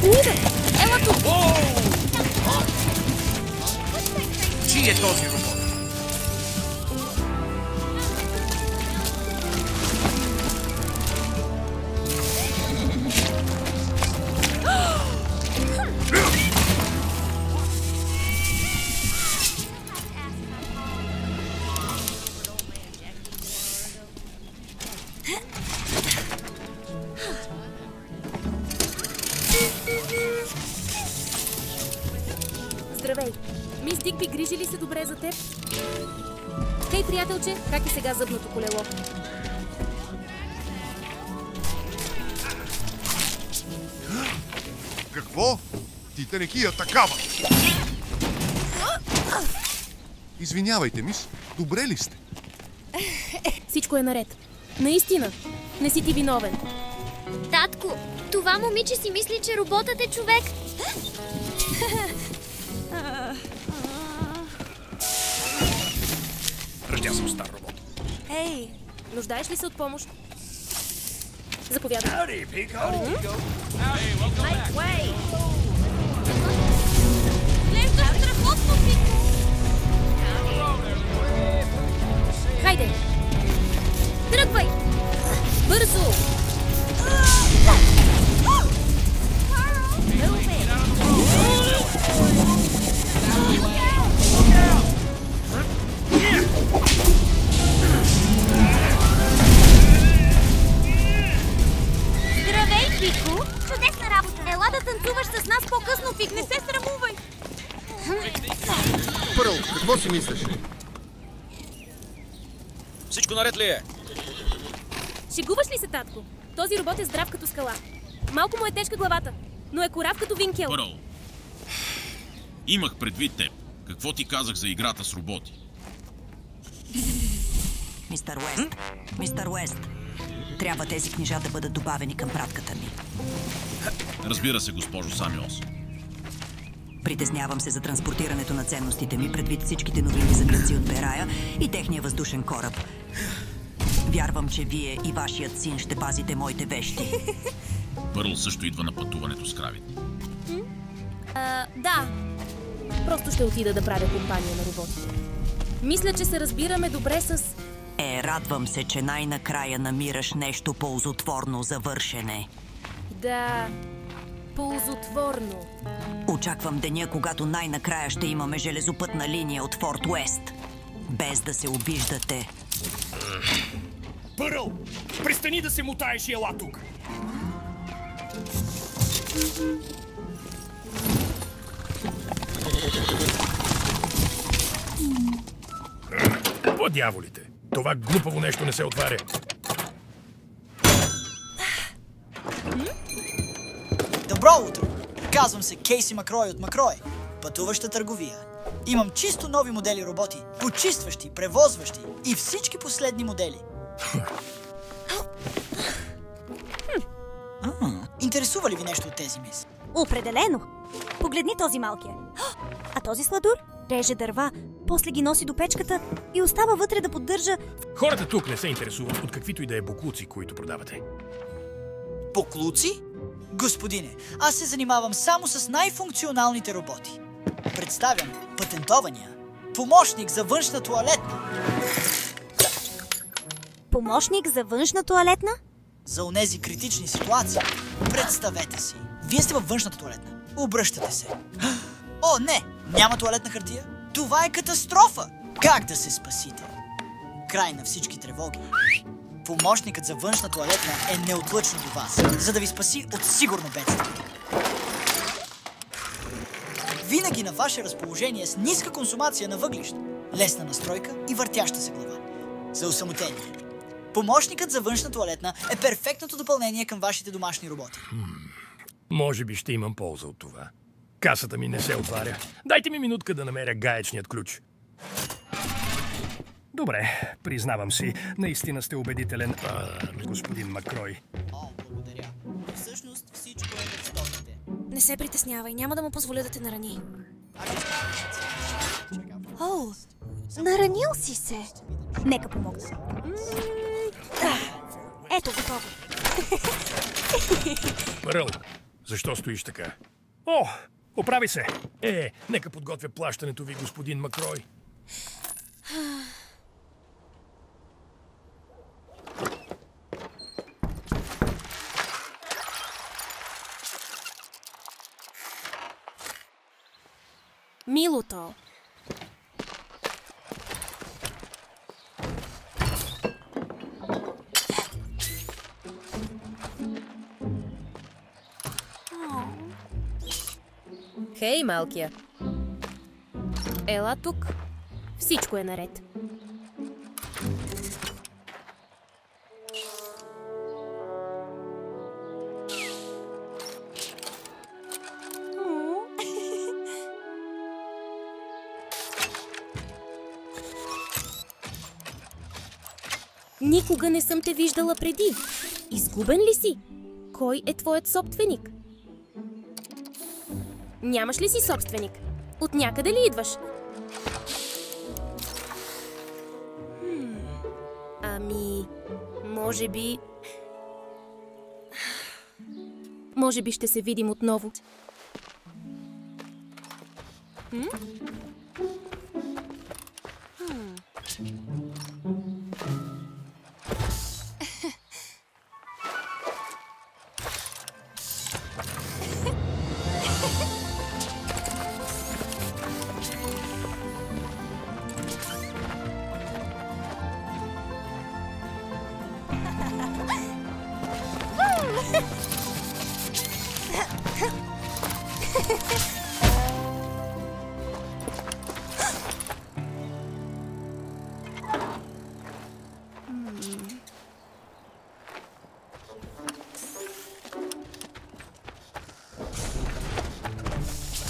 Уиде, ела тук! Чий е този робот? Здравей! Мис Дигби грижи ли се добре за теб? Хей, приятелче, как е сега зъбното колело? Какво? Титаники атакават! Извинявайте, мис. Добре ли сте? Всичко е наред. Наистина, не си ти виновен. Татко, това момиче си мисли, че роботът е човек. Ръждя съм стар робот. Ей, нуждаеш ли се от помощ? Заповядай. Howdy, Pico. Глежда страхотно, Пико. Хайде! Тръгвай! Бързо! Здравей, Пико! Чудесна работа! Ела да танцуваш с нас по-късно, Пик! Не се срамувай! Пърл, какво си мислиш? Всичко наред ли е? Шегуваш ли се, татко? Този робот е здрав като скала. Малко му е тежка главата, но е корав като винкел. Пърл, имах предвид теб. Какво ти казах за играта с роботи? Мистер Уест, мистер Уест, трябва тези книжа да бъдат добавени към пратката ми. Разбира се, госпожо Самюелс. Притеснявам се за транспортирането на ценностите ми, предвид всичките новини за кръци от Берая и техния въздушен кораб. Вярвам, че вие и вашият син ще пазите моите вещи. Пърл също идва на пътуването с кравите. Да. Просто ще отида да правя компания на роботите. Мисля, че се разбираме добре с... Радвам се, че най-накрая намираш нещо ползотворно за вършене. Да, ползотворно. Очаквам деня, когато най-накрая ще имаме железопътна линия от Форт Уест. Без да се обиждате. Пърл, престани да се мутаеш и ела тук. По дяволите! Това глупаво нещо не се отваря. Добро утро! Казвам се Кейси Макрой от Макрой, пътуваща търговия. Имам чисто нови модели роботи, почистващи, превозващи и всички последни модели. Интересува ли ви нещо от тези, мис? Определено! Погледни този малкия. А този сладур реже дърва, после ги носи до печката и остава вътре да поддържа... Хората тук не се интересуват от каквито и да е боклуци, които продавате. Боклуци? Господине, аз се занимавам само с най-функционалните роботи. Представям патентования помощник за външна тоалетна. Помощник за външна тоалетна? За онези критични ситуации. Представете си, вие сте във външната тоалетна. Обръщате се. О, не! Няма тоалетна хартия? Това е катастрофа! Как да се спасите? Край на всички тревоги. Помощникът за външна тоалетна е неотлъчно до вас, за да ви спаси от сигурно бедствие. Винаги на ваше разположение с ниска консумация на въглища, лесна настройка и въртяща се глава. За осамотение. Помощникът за външна тоалетна е перфектното допълнение към вашите домашни роботи. Може би ще имам полза от това. Касата ми не се отваря. Дайте ми минутка да намеря гаечният ключ. Добре, признавам си, наистина сте убедителен, господин Макрой. О, благодаря. Всъщност всичко е в стоките. Не се притеснявай, няма да му позволя да те нарани. О, наранил си се. Нека помогна. Ето, готово. Пърл, Защо стоиш така? О, оправи се! Нека подготвя плащането ви, господин Макрой. Милото. Хей, малкия. Ела тук. Всичко е наред. Никога не съм те виждала преди. Изгубен ли си? Кой е твоят собственик? Нямаш ли си собственик? От някъде ли идваш? Ами, може би... Може би ще се видим отново.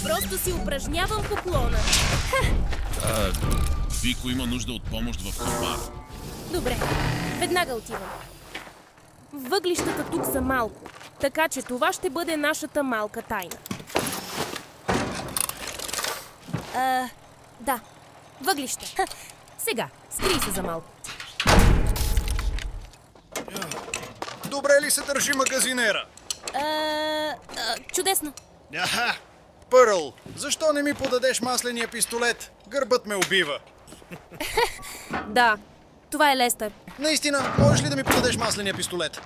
Просто си упражнявам поклона. Вико има нужда от помощ в торбара. Добре, веднага отивам. Въглищата тук са малко, така че това ще бъде нашата малка тайна. Да, въглища. Сега, скрий се за малко. Добре ли се държи магазинера? Чудесно. Аха! Пърл, защо не ми подадеш масления пистолет? Гърбът ме убива. Да, това е Лестър. Наистина, можеш ли да ми подадеш масления пистолет?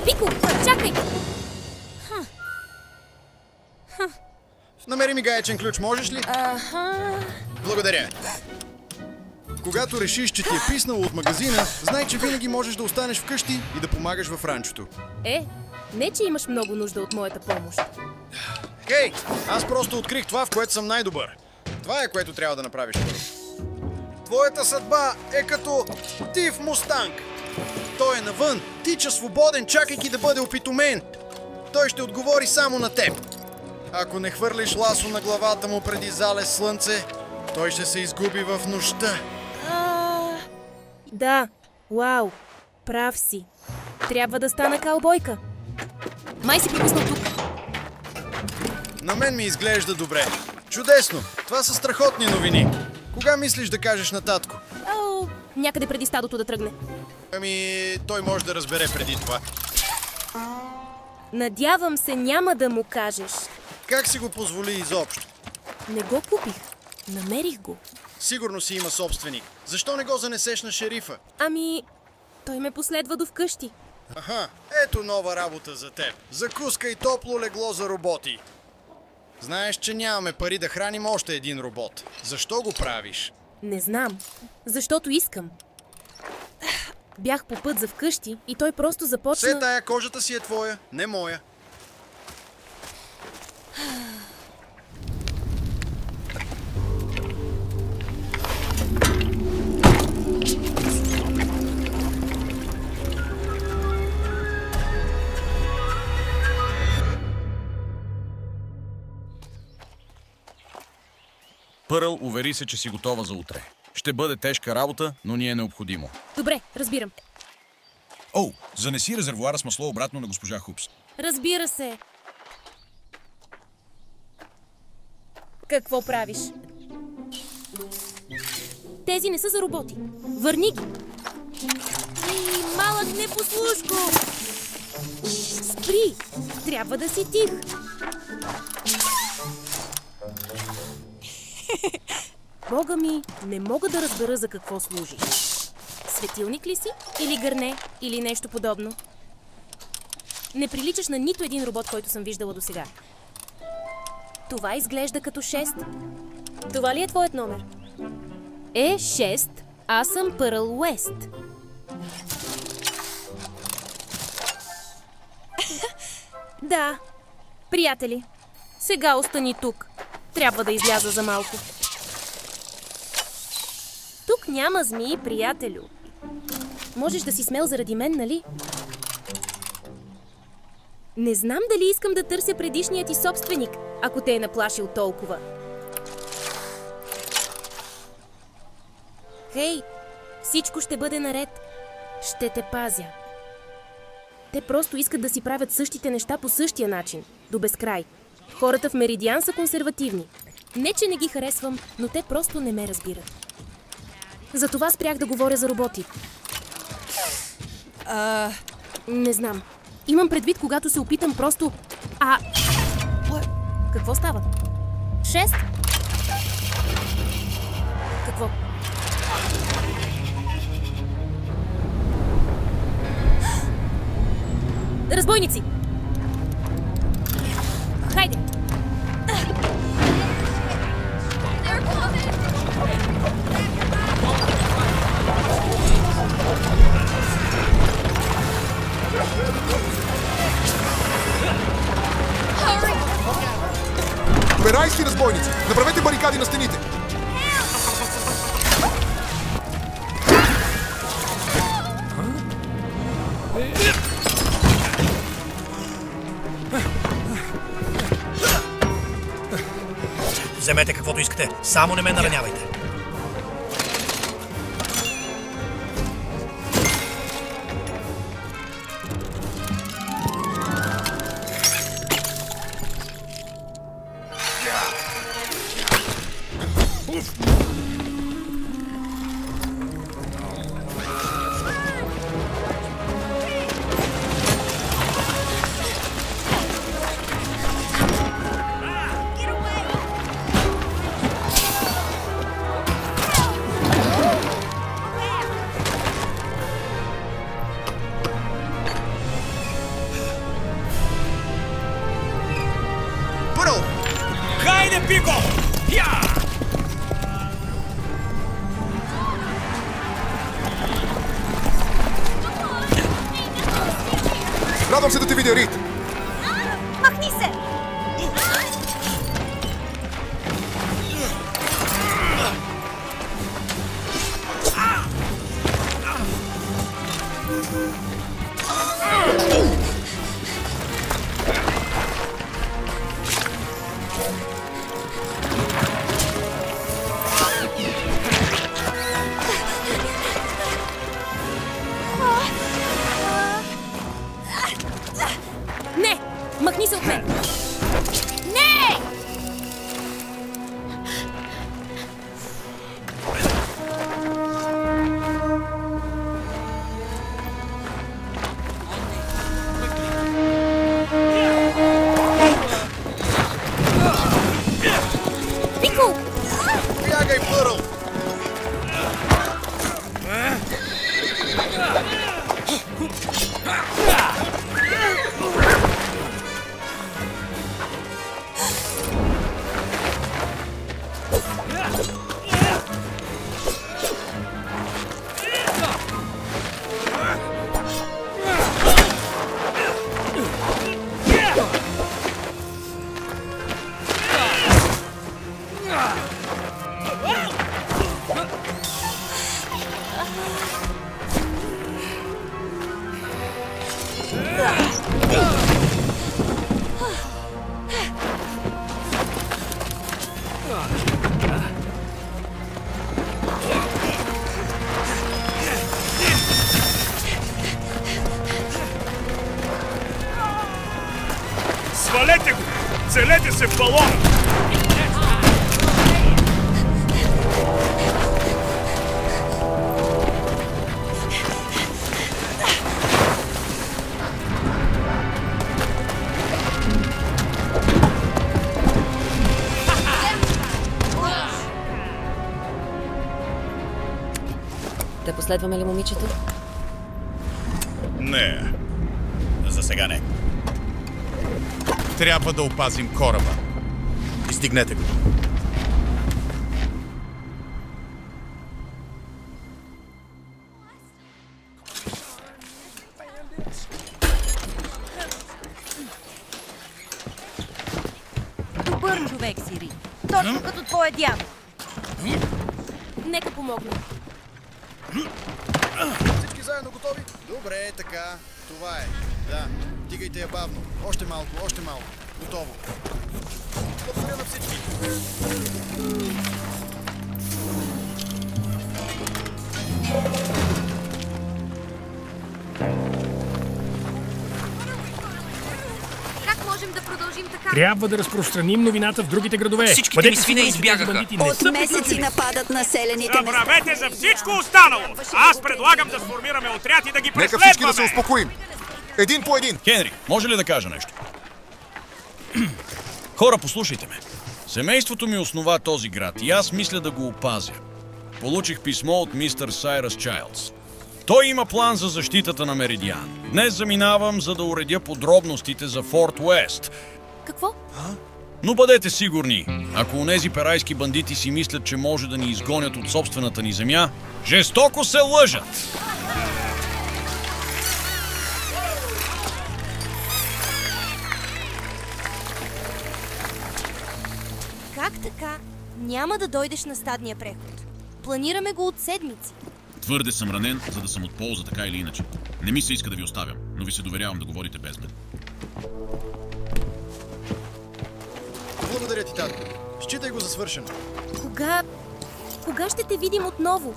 Пико, чакай! Намери ми гаечен ключ, можеш ли? Благодаря. Когато решиш, че ти е писнало от магазина, знай, че винаги можеш да останеш вкъщи и да помагаш в ранчото. Не, че имаш много нужда от моята помощ. Хей, аз просто открих това, в което съм най-добър. Това е, което трябва да направиш първо. Твоята съдба е като див мустанг. Той е навън, тича свободен, чакайки да бъде опитомен. Той ще отговори само на теб. Ако не хвърлиш ласо на главата му преди залез слънце, той ще се изгуби в нощта. Да, вау, прав си. Трябва да стана каубойка. Май си пропуснал тук. На мен ми изглежда добре. Чудесно! Това са страхотни новини. Кога мислиш да кажеш на татко? Някъде преди стадото да тръгне. Ами, той може да разбере преди това. Надявам се, няма да му кажеш. Как си го позволи изобщо? Не го купих. Намерих го. Сигурно си има собственик. Защо не го занесеш на шерифа? Ами, той ме последва до вкъщи. Аха, ето нова работа за теб. Закуска и топло легло за роботи. Знаеш, че нямаме пари да храним още един робот. Защо го правиш? Не знам. Защото искам. Бях по път за вкъщи и той просто започна... Все тая кожата си е твоя, не моя. Пърл, увери се, че си готова за утре. Ще бъде тежка работа, но ни е необходимо. Добре, разбирам. Занеси резервоара с масло обратно на госпожа Хупс. Разбира се. Какво правиш? Тези не са за роботи. Върни ги. Малък непослушко! Спри! Трябва да си тих. Бога ми, не мога да разбера за какво служиш. Светилник ли си? Или гърне? Или нещо подобно? Не приличаш на нито един робот, който съм виждала досега. Това изглежда като 6. Това ли е твоят номер? 6. Аз съм Пърл Уест. Да. Приятели, сега остани тук. Трябва да изляза за малко. Тук няма змии, приятелю. Можеш да си смел заради мен, нали? Не знам дали искам да търся предишният ти собственик, ако те е наплашил толкова. Хей, всичко ще бъде наред. Ще те пазя. Те просто искат да си правят същите неща по същия начин, до безкрай. Хората в Меридиан са консервативни. Не, че не ги харесвам, но те просто не ме разбират. Затова спрях да говоря за роботи. Не знам. Имам предвид, когато се опитам просто... Какво става? 6? Какво? Разбойници! Хайде! Берайски разбойници! Направете барикади на стените! Вземете каквото искате, само не ме наранявайте. Радвам се да те видя, Рид! Махни се! Не! Махни се от мен! Не! Пико! Бягай, Пърл! Свалете го! Целете се в балона! преследваме ли момичето? Не. За сега не. Трябва да опазим кораба. Издигнете го. Добър човек си, Ри. Точно като твоя дядо. Нека помогна. Всички заедно готови? Добре, така. Това е. Да. Тигайте я бавно. Още малко, още малко. Готово. Благодаря на всички. Как можем да продължим така? Трябва да разпространим новината в другите градове. Всичките ми свине избягаха. От месеци нападат населените места. Забравете за всичко останало! Аз предлагам да сформираме отряд и да ги преследваме! Нека всички да се успокоим. Един по един. Хенри, може ли да кажа нещо? Хора, послушайте ме. Семейството ми основа този град и аз мисля да го опазя. Получих писмо от мистер Сайръс Чайлдс. Той има план за защитата на Меридиан. Днес заминавам, за да уредя подробностите за Форт Уест. Какво? Но бъдете сигурни, ако онези перайски бандити си мислят, че може да ни изгонят от собствената ни земя, жестоко се лъжат! Как така няма да дойдеш на стадния преход? Планираме го от седмици. Твърде съм ранен, за да съм от полза така или иначе. Не ми се иска да ви оставям, но ви се доверявам да говорите без мен. Благодаря ти, татко. Считай го за свършено. Кога ще те видим отново?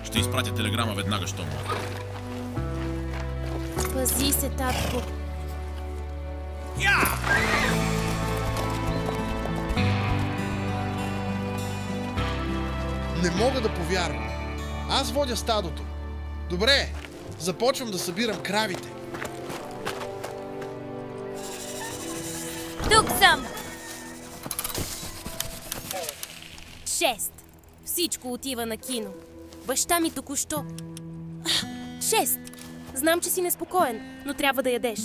Ще изпратя телеграма веднага, щом мога. Пази се, татко. Не мога да повярвам. Аз водя стадото. Добре, започвам да събирам кравите. Тук съм! 6. Всичко отива на кино. Баща ми току-що. 6. Знам, че си неспокоен, но трябва да ядеш.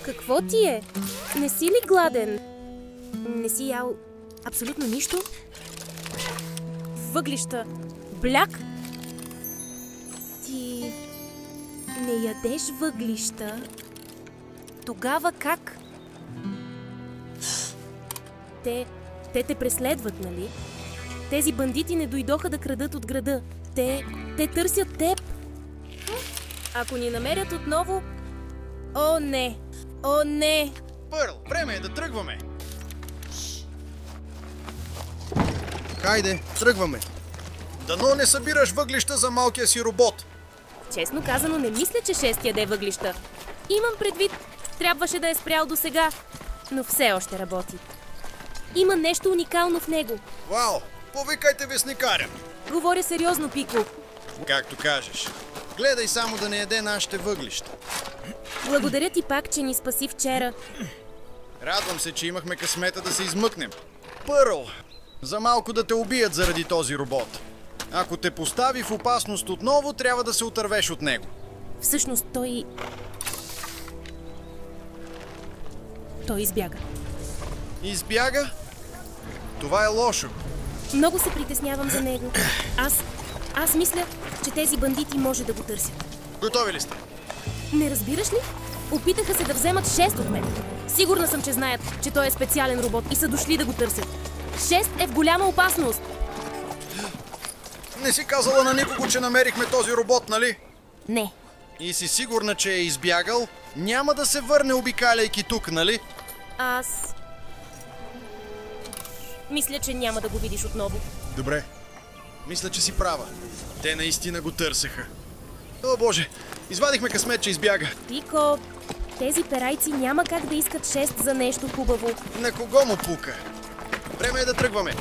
Какво ти е? Не си ли гладен? Не си ял абсолютно нищо? Въглища. Бляк? Ти не ядеш въглища? Тогава как? Те те преследват, нали? Тези бандити не дойдоха да крадат от града. Те търсят теб. Ако ни намерят отново... О, не! О, не! Пърл, време е да тръгваме! Хайде, тръгваме! Дано не събираш въглища за малкия си робот! Честно казано, не мисля, че 6 яде въглища. Имам предвид, трябваше да е спрял до сега, но все още работи. Има нещо уникално в него. Вау! Повикайте вестникаря! Говоря сериозно, Пико. Както кажеш. Гледай само да не яде нашите въглища. Благодаря ти пак, че ни спаси вчера. Радвам се, че имахме късмета да се измъкнем. Пърл, за малко да те убият заради този робот. Ако те постави в опасност отново, трябва да се отървеш от него. Всъщност той избяга. Избяга? Това е лошо. Много се притеснявам за него. Аз мисля, че тези бандити може да го търсят. Готови ли сте? Не разбираш ли? Опитаха се да вземат 6 от мен. Сигурна съм, че знаят, че той е специален робот и са дошли да го търсят. 6 е в голяма опасност. Не си казала на никого, че намерихме този робот, нали? Не. И си сигурна, че е избягал? Няма да се върне обикаляйки тук, нали? Аз мисля, че няма да го видиш отново. Добре. Мисля, че си права. Те наистина го търсеха. О, Боже! Извадихме късмет, че избяга. Пико, тези перайци няма как да искат 6 за нещо хубаво. На кого му пука? Време е да тръгваме.